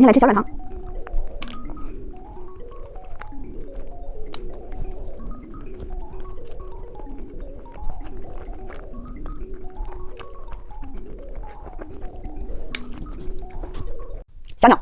天来吃小软糖。小鸟。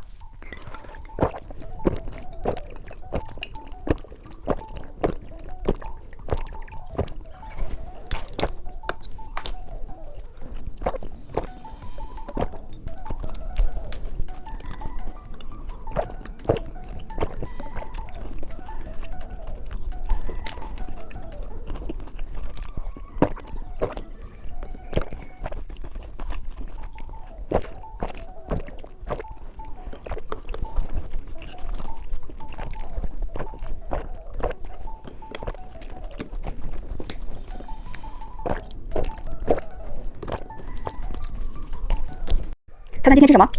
猜猜今天吃什么？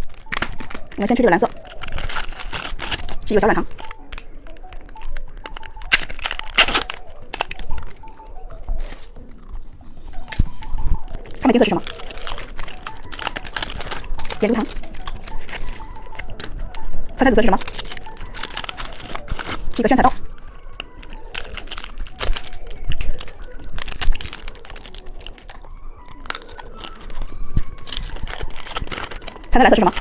我们先吃这个蓝色，是一个小软糖。看看金色是什么？盐酥糖。猜猜紫色是什么？是一个炫彩豆。猜猜蓝色是什么？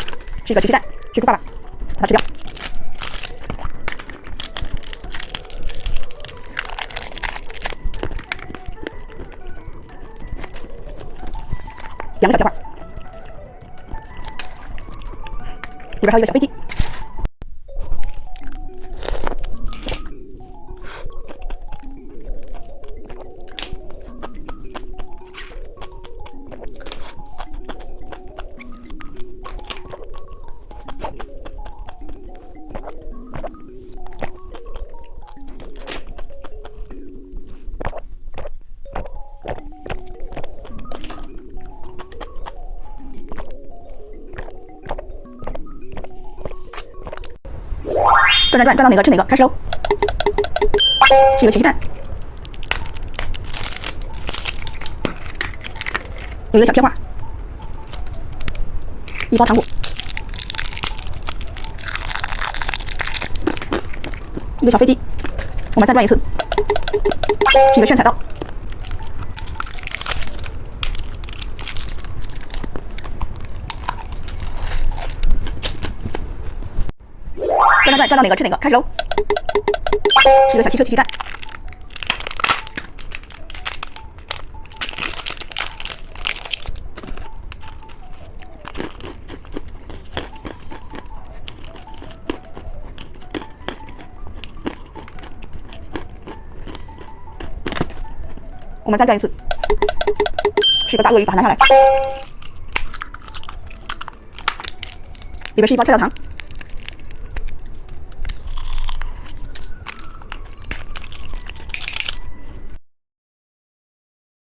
是一个橘皮蛋，是猪爸爸，把它吃掉。两个小铁块，里边还有一个小飞机。转转转，转到哪个吃哪个，开始喽！是一个曲奇蛋，有一个小贴画，一包糖果，一个小飞机。我们再转一次，是一个炫彩豆。转转转，转到哪个吃哪个，开始喽！是一个小汽车曲奇蛋，我们再转一次，是一个大鳄鱼，把它拿下来，里边是一包跳跳糖。